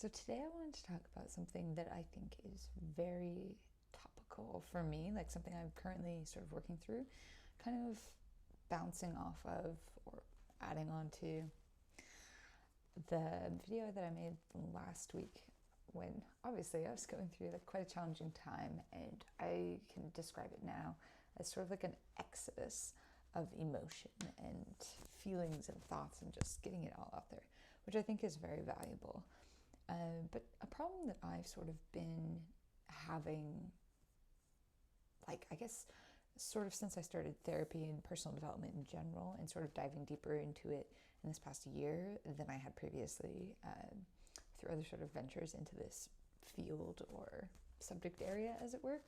So today I wanted to talk about something that I think is very topical for me, like something I'm currently sort of working through, kind of bouncing off of or adding on to the video that I made last week when obviously I was going through like quite a challenging time, and I can describe it now as sort of like an exodus of emotion and feelings and thoughts and just getting it all out there, which I think is very valuable. But a problem that I've sort of been having, like, I guess, sort of since I started therapy and personal development in general, and sort of diving deeper into it in this past year than I had previously through other sort of ventures into this field or subject area, as it were.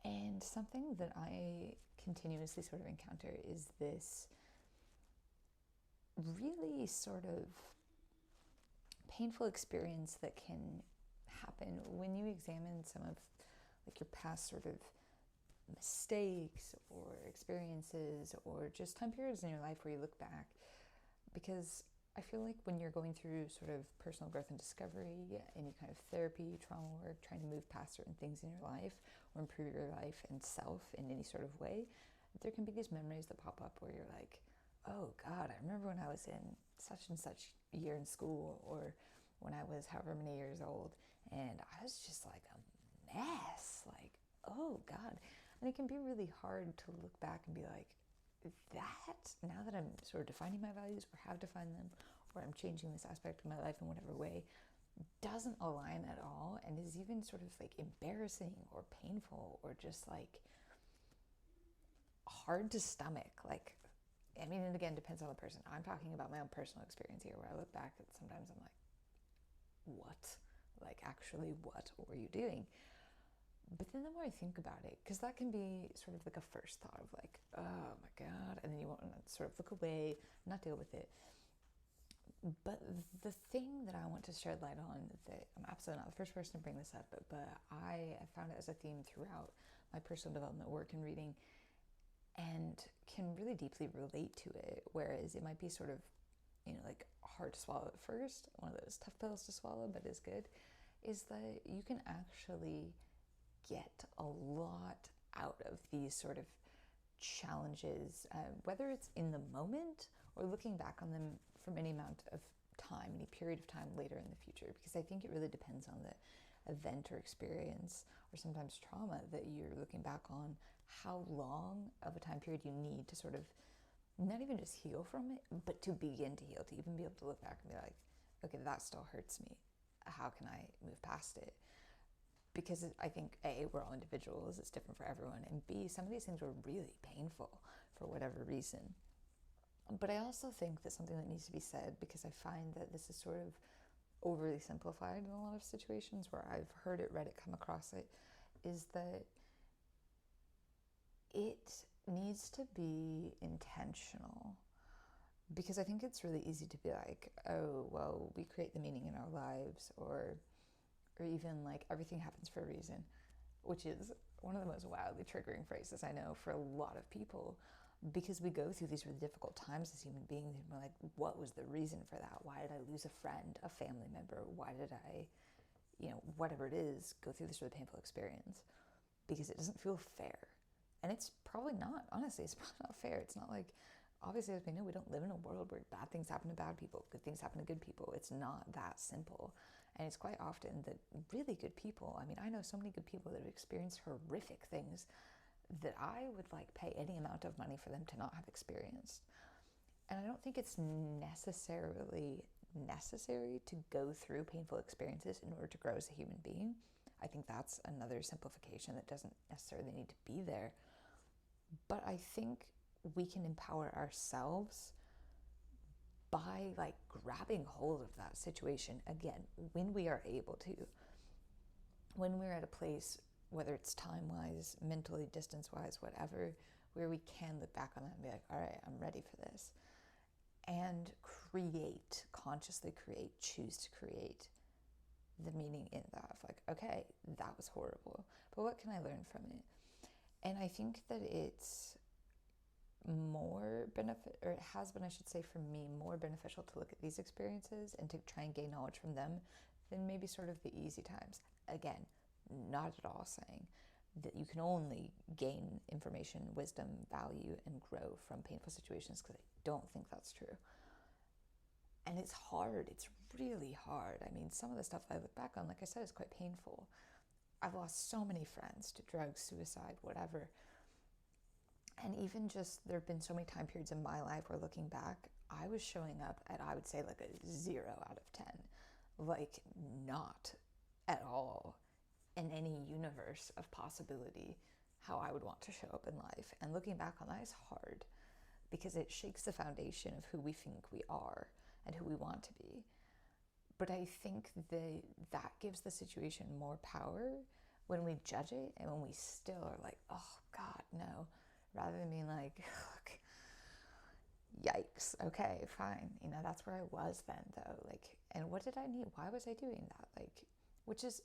And something that I continuously sort of encounter is this really sort of painful experience that can happen when you examine some of like your past sort of mistakes or experiences or just time periods in your life where you look back. Because I feel like when you're going through sort of personal growth and discovery, any kind of therapy, trauma work, trying to move past certain things in your life or improve your life and self in any sort of way, there can be these memories that pop up where you're like, oh God, I remember when I was in such and such year in school, or when I was however many years old, and I was just like a mess. Like, oh God. And it can be really hard to look back and be like, that, now that I'm sort of defining my values or have defined them, or I'm changing this aspect of my life in whatever way, doesn't align at all and is even sort of like embarrassing or painful or just like hard to stomach. Like, I mean, and again, depends on the person. I'm talking about my own personal experience here, where I look back and sometimes I'm like, what? Like, actually, what were you doing? But then the more I think about it, because that can be sort of like a first thought of like, oh my God, and then you want to sort of look away, not deal with it. But the thing that I want to shed light on, that I'm absolutely not the first person to bring this up, but I have found it as a theme throughout my personal development work and reading, and can really deeply relate to it, whereas it might be sort of, like hard to swallow at first, one of those tough pills to swallow, but is good, is that you can actually get a lot out of these sort of challenges, whether it's in the moment or looking back on them from any amount of time, any period of time later in the future, because I think it really depends on the event or experience or sometimes trauma that you're looking back on, how long of a time period you need to sort of not even just heal from it, but to begin to heal, to even be able to look back and be like, okay, that still hurts me. How can I move past it? Because I think A, we're all individuals, it's different for everyone, and B, some of these things were really painful for whatever reason. But I also think that something that needs to be said, because I find that this is sort of overly simplified in a lot of situations where I've heard it, read it, come across it, is that it needs to be intentional. Because I think it's really easy to be like, oh, well, we create the meaning in our lives, or even like everything happens for a reason, which is one of the most wildly triggering phrases I know for a lot of people, because we go through these really difficult times as human beings and we're like, what was the reason for that? Why did I lose a friend, a family member? Why did I, whatever it is, go through this really painful experience? Because it doesn't feel fair. And it's probably not, honestly, it's probably not fair. It's not like, obviously, as we know, we don't live in a world where bad things happen to bad people, good things happen to good people. It's not that simple. And it's quite often that really good people, I mean, I know so many good people that have experienced horrific things that I would like pay any amount of money for them to not have experienced. And I don't think it's necessarily necessary to go through painful experiences in order to grow as a human being. I think that's another simplification that doesn't necessarily need to be there. But I think we can empower ourselves by like grabbing hold of that situation again when we are able to, when we're at a place, whether it's time-wise, mentally, distance-wise, whatever, where we can look back on that and be like, all right, I'm ready for this, and create, consciously create, choose to create the meaning in that of like, okay, that was horrible, but what can I learn from it? And I think that it's more benefit, or it has been, I should say, for me, more beneficial to look at these experiences and to try and gain knowledge from them than maybe sort of the easy times. Again, not at all saying that you can only gain information, wisdom, value, and grow from painful situations, because I don't think that's true. And it's hard. It's really hard. I mean, some of the stuff I look back on, like I said, is quite painful. I've lost so many friends to drugs, suicide, whatever. And even just, there have been so many time periods in my life where, looking back, I was showing up at, I would say, like a 0 out of 10. Like, not at all in any universe of possibility how I would want to show up in life. And looking back on that is hard, because it shakes the foundation of who we think we are and who we want to be. But I think that gives the situation more power when we judge it and when we still are like, oh God, no, rather than being like, look, yikes, okay, fine. You know, that's where I was then, though. Like, and what did I need? Why was I doing that? Like, which is,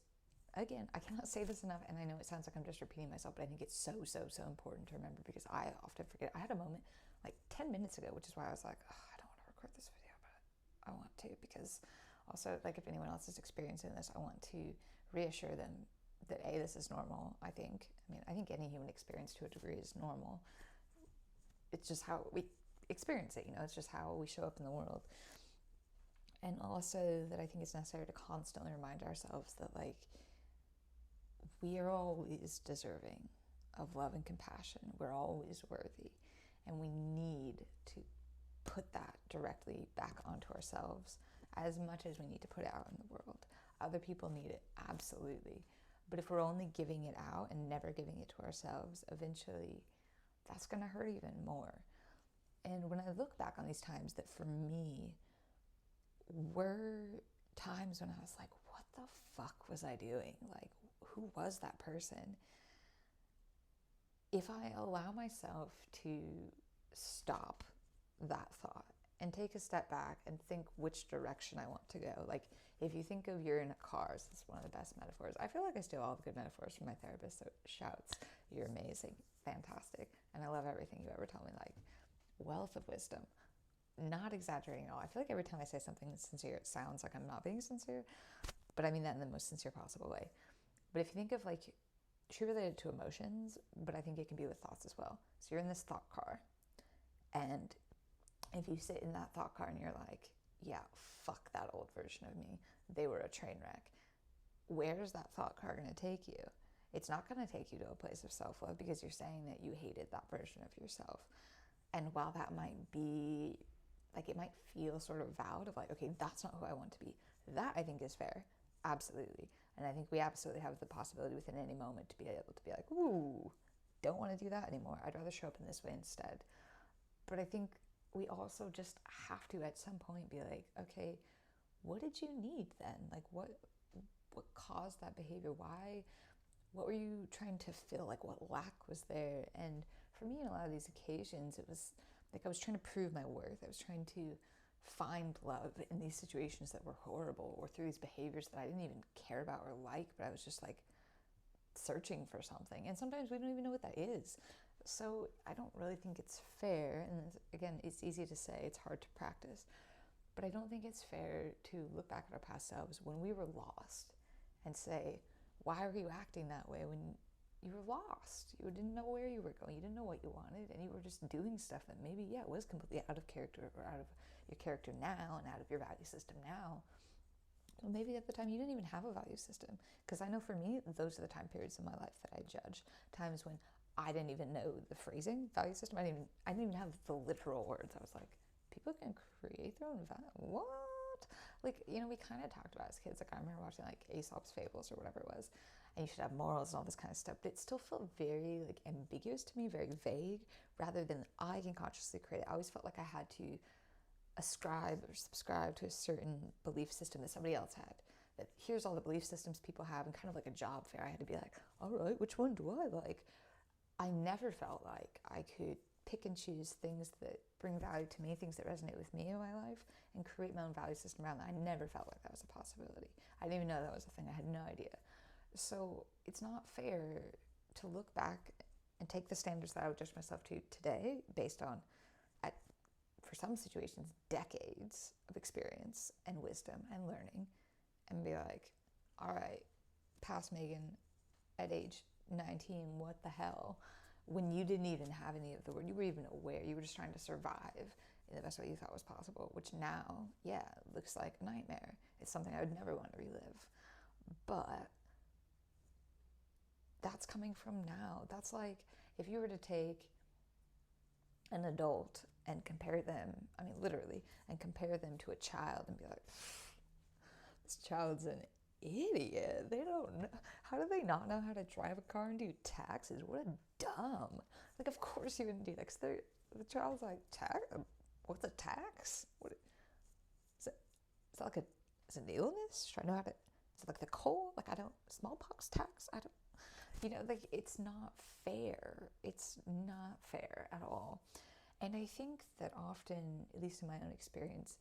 again, I cannot say this enough, and I know it sounds like I'm just repeating myself, but I think it's so, so, so important to remember, because I often forget. I had a moment like 10 minutes ago, which is why I was like, oh, I don't want to record this video, but I want to, because also, like, if anyone else is experiencing this, I want to reassure them that A, this is normal. I mean, I think any human experience to a degree is normal. It's just how we experience it, you know, it's just how we show up in the world. And also that I think it's necessary to constantly remind ourselves that, like, we are always deserving of love and compassion. We're always worthy. And we need to put that directly back onto ourselves as much as we need to put it out in the world. Other people need it, absolutely. But if we're only giving it out and never giving it to ourselves, eventually that's going to hurt even more. And when I look back on these times that for me were times when I was like, what the fuck was I doing? Like, who was that person? If I allow myself to stop that thought and take a step back and think which direction I want to go. Like, if you think of, you're in a car, this is one of the best metaphors. I feel like I steal all the good metaphors from my therapist, so shouts, you're amazing, fantastic, and I love everything you ever tell me, like, wealth of wisdom. Not exaggerating at all. I feel like every time I say something that's sincere, it sounds like I'm not being sincere, but I mean that in the most sincere possible way. But if you think of, like, true related to emotions, but I think it can be with thoughts as well. So you're in this thought car, and if you sit in that thought car and you're like, yeah, fuck that old version of me, they were a train wreck, where's that thought car going to take you? It's not going to take you to a place of self-love, because you're saying that you hated that version of yourself. And while that might be, like, it might feel sort of vowed of like, okay, that's not who I want to be, that I think is fair, absolutely. And I think we absolutely have the possibility within any moment to be able to be like, ooh, don't want to do that anymore. I'd rather show up in this way instead. But I think we also just have to at some point be like, okay, what did you need then? Like, what caused that behavior? Why? What were you trying to fill? Like, what lack was there? And for me, in a lot of these occasions, it was like I was trying to prove my worth. I was trying to find love in these situations that were horrible, or through these behaviors that I didn't even care about or like, but I was just like searching for something. And sometimes we don't even know what that is. So I don't really think it's fair. And again, it's easy to say, it's hard to practice. But I don't think it's fair to look back at our past selves when we were lost and say, why were you acting that way when you were lost? You didn't know where you were going. You didn't know what you wanted. And you were just doing stuff that maybe, yeah, was completely out of character, or out of your character now and out of your value system now. Well, maybe at the time you didn't even have a value system. Because I know for me, those are the time periods in my life that I judge. Times when I didn't even know the phrasing value system. I didn't even have the literal words. I was like, people can create their own value. What? Like, you know, we kind of talked about as kids. Like, I remember watching like Aesop's Fables or whatever it was, and you should have morals and all this kind of stuff. But it still felt very like ambiguous to me, very vague, rather than I can consciously create it. I always felt like I had to ascribe or subscribe to a certain belief system that somebody else had. That here's all the belief systems people have, and kind of like a job fair, I had to be like, all right, which one do I like? I never felt like I could pick and choose things that bring value to me, things that resonate with me in my life, and create my own value system around that. I never felt like that was a possibility. I didn't even know that was a thing. I had no idea. So it's not fair to look back and take the standards that I would judge myself to today based on, for some situations, decades of experience and wisdom and learning, and be like, all right, past Megan at age 19, what the hell? When you didn't even have any of the word, you were even aware, you were just trying to survive in the best way you thought was possible, which now, yeah, looks like a nightmare. It's something I would never want to relive. But that's coming from now. That's like if you were to take an adult and compare them, I mean, literally, and compare them to a child and be like, this child's an idiot. They don't know. How do they not know how to drive a car and do taxes? What a dumb. Like, of course you wouldn't do that, because the child's like, tax? What's a tax? What is it? Is that like is it an illness? Should I know how to, is it like the cold? Like, I don't, smallpox tax? I don't, like, it's not fair. It's not fair at all. And I think that often, at least in my own experience,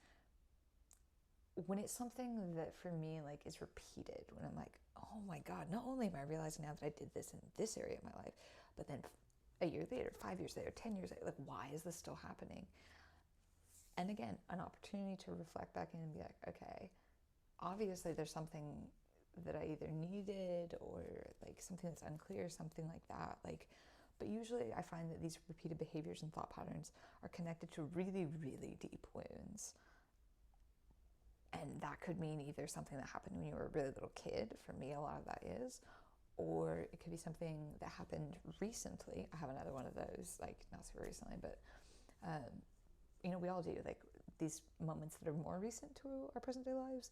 when it's something that for me like is repeated, when I'm like, oh my God, not only am I realizing now that I did this in this area of my life, but then a year later, 5 years later, 10 years later, like, why is this still happening? And again, an opportunity to reflect back in and be like, okay, obviously there's something that I either needed or like something that's unclear, something like that. Like, but usually I find that these repeated behaviors and thought patterns are connected to really, really deep wounds. And that could mean either something that happened when you were a really little kid, for me a lot of that is, or it could be something that happened recently. I have another one of those, like not super recently, but we all do, like these moments that are more recent to our present day lives,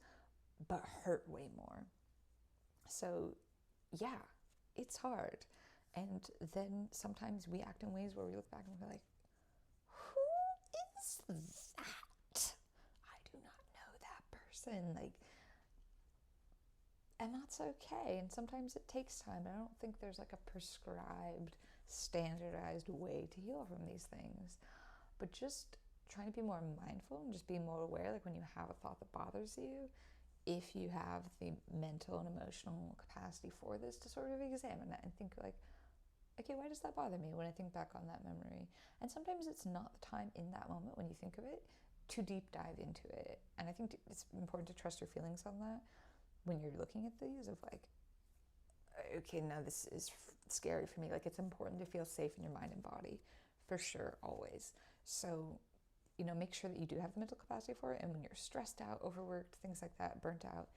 but hurt way more. So yeah, it's hard. And then sometimes we act in ways where we look back and we're like, who is that? I do not know that person. Like, and that's okay. And sometimes it takes time. I don't think there's like a prescribed, standardized way to heal from these things. But just trying to be more mindful and just be more aware, like when you have a thought that bothers you, if you have the mental and emotional capacity for this, to sort of examine it and think like, okay, why does that bother me when I think back on that memory? And sometimes it's not the time in that moment when you think of it to deep dive into it. And I think it's important to trust your feelings on that when you're looking at these, of like, okay, now this is scary for me. Like, it's important to feel safe in your mind and body, for sure, always. So, make sure that you do have the mental capacity for it. And when you're stressed out, overworked, things like that, burnt out,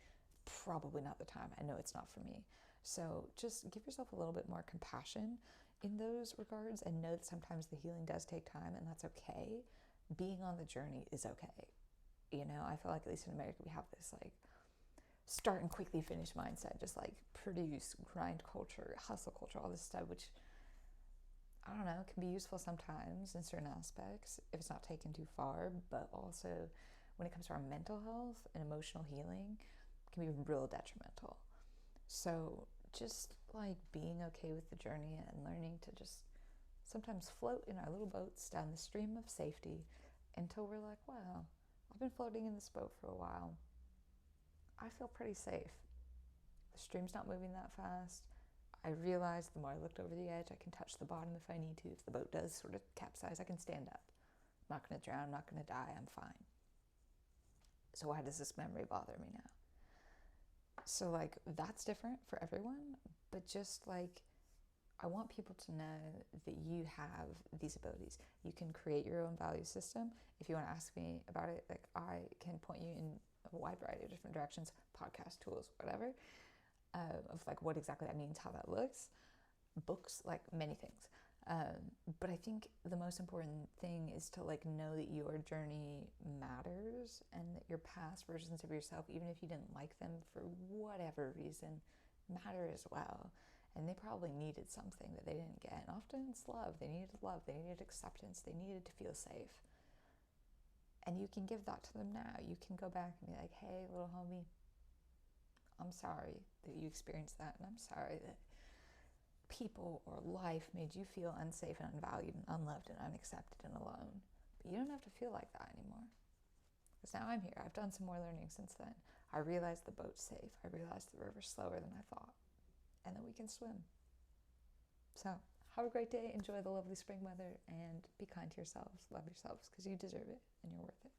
probably not the time. I know it's not for me. So just give yourself a little bit more compassion in those regards, and know that sometimes the healing does take time, and that's okay. Being on the journey is okay. I feel like, at least in America, we have this like start and quickly finish mindset, just like produce, grind culture, hustle culture, all this stuff, which, I don't know, can be useful sometimes in certain aspects if it's not taken too far, but also when it comes to our mental health and emotional healing, can be real detrimental. So just like being okay with the journey and learning to just sometimes float in our little boats down the stream of safety until we're like, wow, I've been floating in this boat for a while. I feel pretty safe. The stream's not moving that fast. I realized the more I looked over the edge, I can touch the bottom if I need to. If the boat does sort of capsize, I can stand up. I'm not going to drown, I'm not going to die, I'm fine. So why does this memory bother me now? So like, that's different for everyone, but just like, I want people to know that you have these abilities. You can create your own value system. If you want to ask me about it, like, I can point you in a wide variety of different directions, podcast, tools, whatever, of like what exactly that means, how that looks, books, like many things. But I think the most important thing is to like know that your journey matters, and that your past versions of yourself, even if you didn't like them for whatever reason, matter as well. And they probably needed something that they didn't get. And often it's love. They needed love. They needed acceptance. They needed to feel safe. And you can give that to them now. You can go back and be like, hey, little homie, I'm sorry that you experienced that. And I'm sorry that people or life made you feel unsafe and unvalued and unloved and unaccepted and alone. But you don't have to feel like that anymore. Because now I'm here. I've done some more learning since then. I realized the boat's safe. I realized the river's slower than I thought. And then we can swim. So have a great day. Enjoy the lovely spring weather, and be kind to yourselves. Love yourselves, because you deserve it and you're worth it.